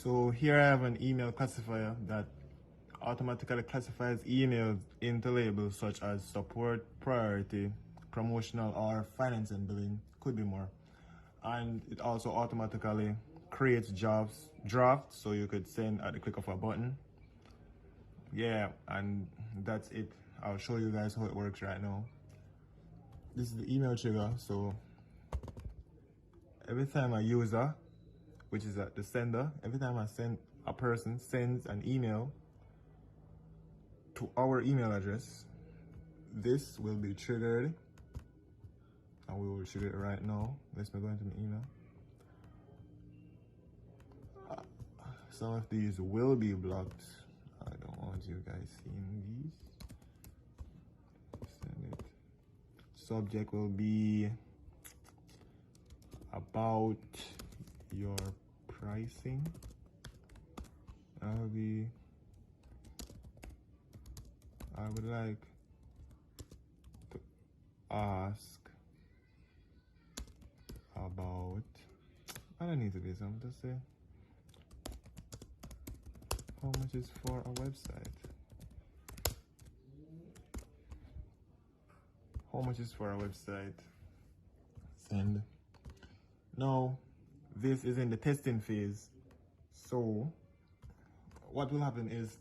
So here I have an email classifier that automatically classifies emails into labels such as support, priority, promotional, or finance and billing. Could be more. And it also automatically creates drafts so you could send at the click of a button. Yeah, and that's it. I'll show you guys how it works right now. This is the email trigger. So every time a user, which is the sender, every time a person sends an email to our email address, this will be triggered, and we will trigger it right now. Let's go into my email. Some of these will be blocked. I don't want you guys seeing these. Send it. Subject will be about your pricing. That'll be, I would like to ask about, I don't need to do something to say. How much is for a website? How much is for a website? Send. Now, this is in the testing phase. So, what will happen is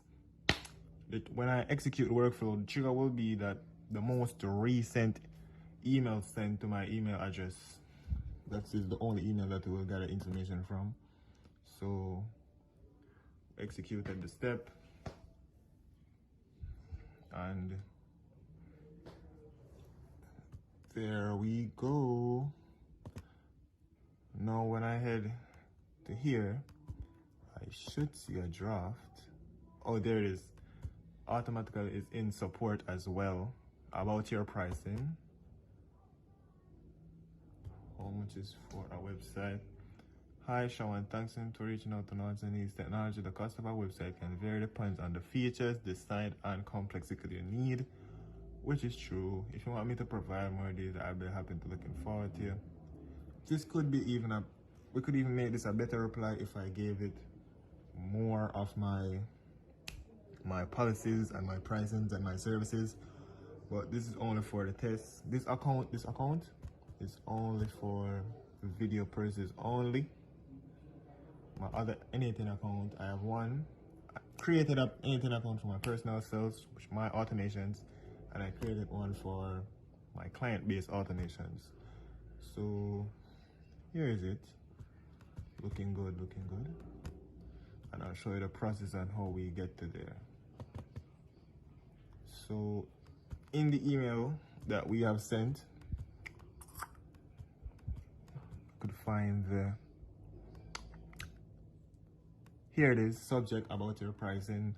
that when I execute the workflow, the trigger will be that the most recent email sent to my email address. That is the only email that we will gather information from. So, executed the step, and there we go. Now when I head to here, I should see a draft. Oh, there it is. Automatically is in support as well. About your pricing. How much is for a website? Hi Shawon, thanks for reaching out to Nords and Needs Technology. The cost of our website can vary depends on the features, design, and complexity you need, which is true. If you want me to provide more data, I'll be happy to looking forward to you. This could be even we could even make this a better reply if I gave it more of my policies and my pricings and my services. But this is only for the test. This account is only for video purposes only. My other anything account, I have one. I created up anything account for my personal sales, which my automations, and I created one for my client-based automations. So here is it. Looking good. And I'll show you the process and how we get to there. So in the email that we have sent, you could find here it is, subject about your pricing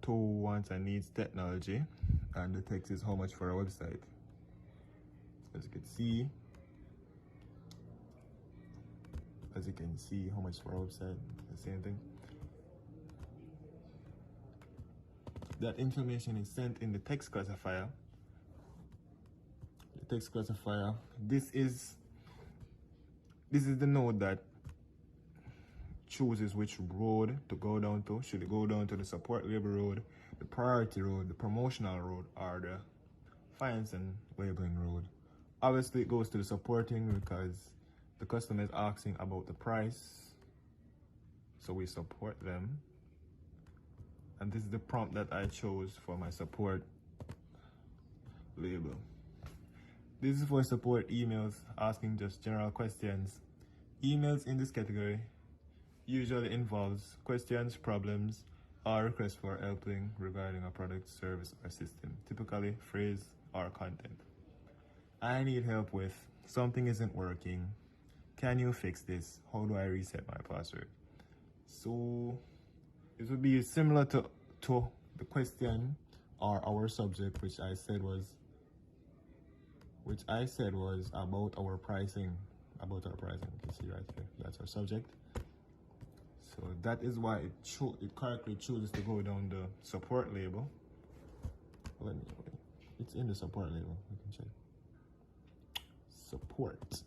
to wants and needs technology, and the text is how much for a website. As you can see, how much for a website, the same thing. That information is sent in the text classifier. The text classifier, this is the node that chooses which road to go down to. Should it go down to the support label road, the priority road, the promotional road, or the finance and labeling road? Obviously it goes to the supporting because the customer is asking about the price, so we support them. And this is the prompt that I chose for my support label. This is for support emails asking just general questions. Emails in this category usually involves questions, problems, or requests for helping regarding a product, service, or system, typically phrase or content. I need help with something isn't working. Can you fix this? How do I reset my password? So it would be similar to the question or our subject, which I said was about our pricing. You can see right here, that's our subject. So that is why it correctly chooses to go down the support label. It's in the support label, you can check. Support.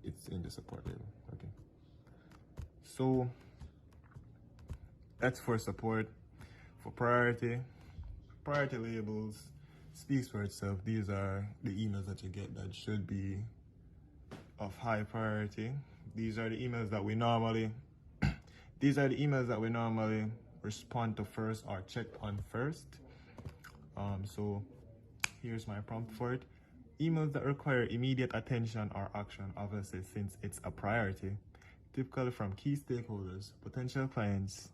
It's in the support label, okay. So that's for support. For priority labels speaks for itself. These are the emails that you get that should be of high priority. These are the emails that we normally respond to first or check on first. So here's my prompt for it. Emails that require immediate attention or action, obviously, since it's a priority, typically from key stakeholders, potential clients,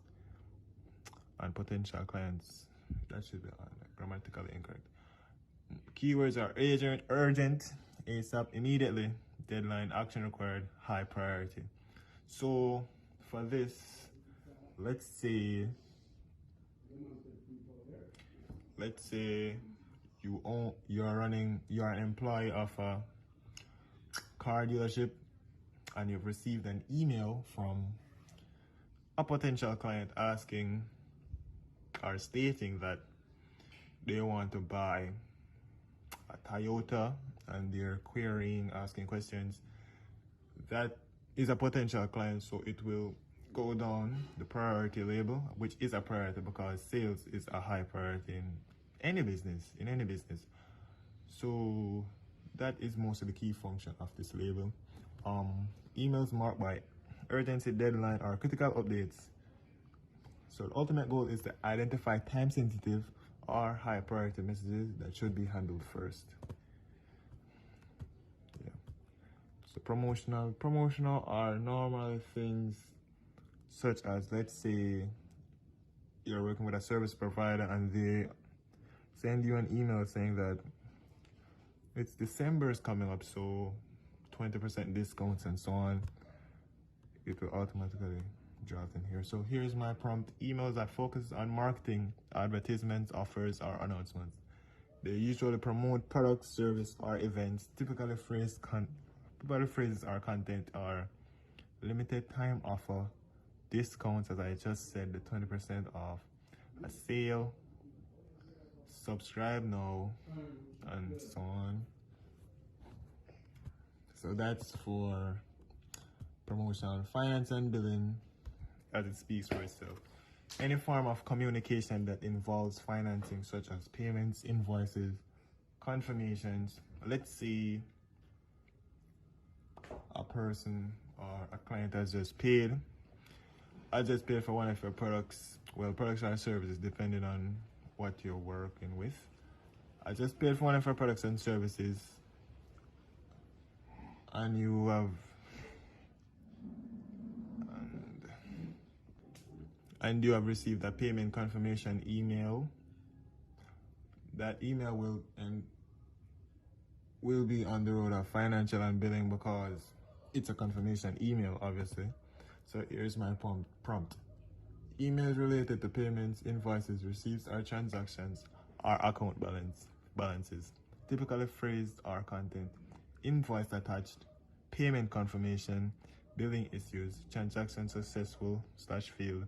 and potential clients. That should be grammatically incorrect. Keywords are urgent, ASAP, immediately, deadline, action required, high priority. So for this, let's say you're an employee of a car dealership and you've received an email from a potential client asking or stating that they want to buy a Toyota and they're querying, asking questions. That is a potential client, so it will go down the priority label, which is a priority because sales is a high priority in any business. So that is mostly the key function of this label. Emails marked by urgency, deadline, or critical updates. So the ultimate goal is to identify time-sensitive or high priority messages that should be handled first. Yeah. So promotional are normal things such as, let's say you're working with a service provider and they send you an email saying that it's December is coming up, so 20% discounts and so on. It will automatically drop in here. So here's my prompt. Emails that focus on marketing, advertisements, offers, or announcements. They usually promote products, service, or events. Typically phrases or content are limited time offer, discounts, as I just said, the 20% off, a sale, subscribe now, and so on. So that's for promotion. Finance and billing, as it speaks for itself. Any form of communication that involves financing, such as payments, invoices, confirmations. Let's say a person or a client has just paid. I just paid for one of your products. Well, products or services, depending on what you're working with. I just paid for one of your products and services, and you have received a payment confirmation email. That email will be on the road of financial and billing because it's a confirmation email, obviously. So here's my prompt. Emails related to payments, invoices, receipts, or transactions are account balances, typically phrased or content, invoice attached, payment confirmation, billing issues, transaction successful / failed,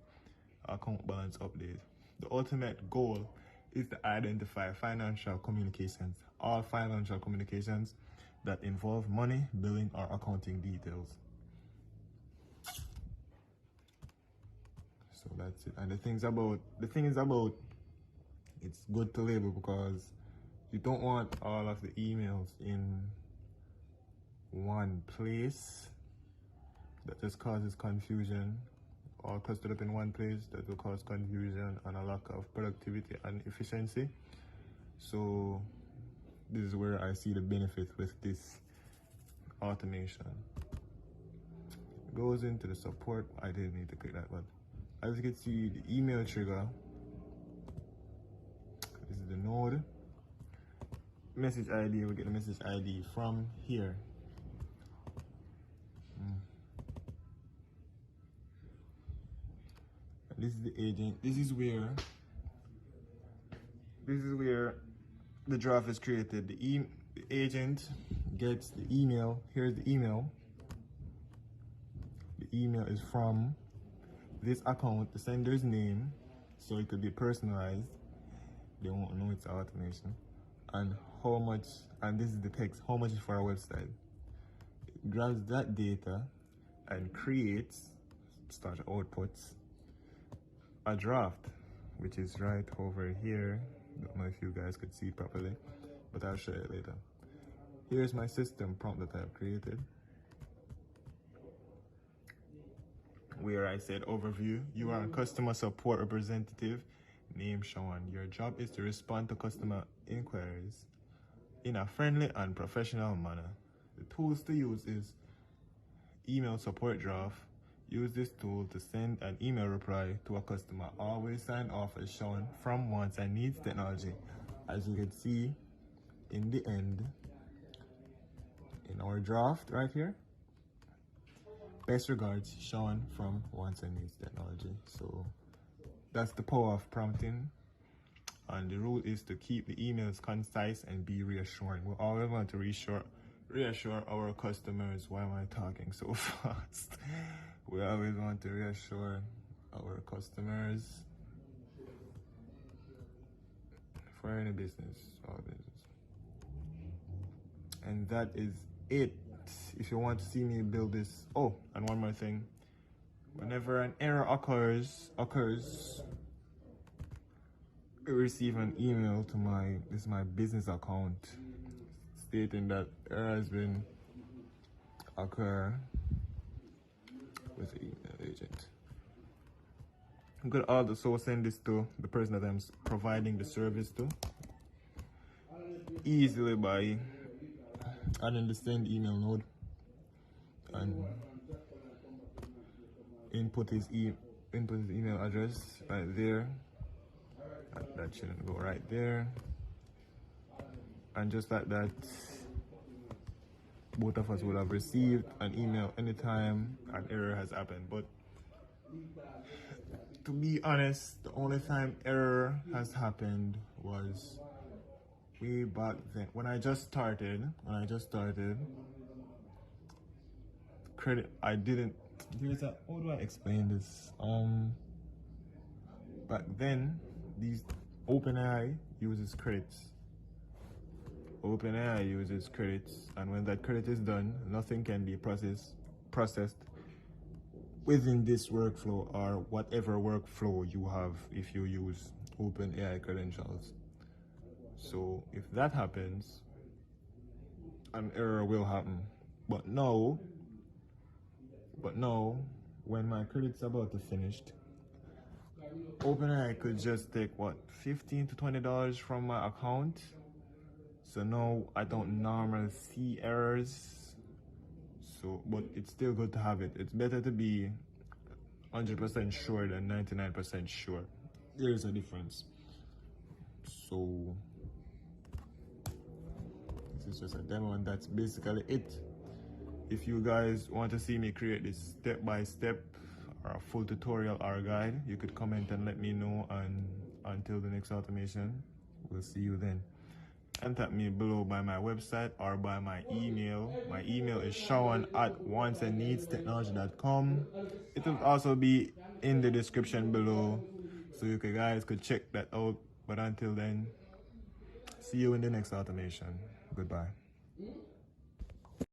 account balance update. The ultimate goal is to identify financial communications, all financial communications that involve money, billing, or accounting details. So that's it. And the thing is about it's good to label because you don't want all of the emails in one place. That just causes confusion, all clustered up in one place. That will cause confusion and a lack of productivity and efficiency. So this is where I see the benefit with this automation. It goes into the support. I didn't need to click that, but as you can see, the email trigger, this is the node. Message ID, we get the message ID from here. This is the agent. This is where the draft is created. The agent gets the email. Here's the email. The email is from this account, the sender's name, so it could be personalized. They won't know it's automation. And how much, and this is the text, how much is for our website. It grabs that data and creates start outputs, a draft, which is right over here. Don't know if you guys could see properly, but I'll show you later. Here's my system prompt that I've created, where I said overview. You are a customer support representative named Shawon. Your job is to respond to customer inquiries in a friendly and professional manner. The tools to use is email support draft. Use this tool to send an email reply to a customer. Always sign off as Shawon from Wants and Needs Technology. As you can see in the end, in our draft right here, best regards, Shawon from Wants and Needs Technology. So that's the power of prompting. And the rule is to keep the emails concise and be reassuring. We always want to reassure our customers. Why am I talking so fast? We always want to reassure our customers for any business or business. And that is it. If you want to see me build this, oh, and one more thing. Whenever an error occurs, you receive an email to my business account stating that error has been occur with the email agent. I'm gonna also send this to the person that I'm providing the service to easily by adding the send email node and input his email address right there. That shouldn't go right there. And just like that, both of us will have received an email anytime an error has happened. But to be honest, the only time error has happened was way back then. When I just started, credit, I didn't, how do I explain this? Back then, these OpenAI uses credits. OpenAI uses credits, and when that credit is done, nothing can be processed within this workflow or whatever workflow you have if you use OpenAI credentials. So if that happens, an error will happen. But now, when my credit's about to finish, OpenAI could just take what, $15 to $20 from my account. So now I don't normally see errors. So, but it's still good to have it. It's better to be 100% sure than 99% sure. There is a difference. So this is just a demo, and that's basically it. If you guys want to see me create this step-by-step or a full tutorial or guide, you could comment and let me know. And until the next automation, we'll see you then. Contact me below by my website or by my email. My email is shawon@wantsandneedstechnology.com. It will also be in the description below, so you guys could check that out. But until then, see you in the next automation. Goodbye.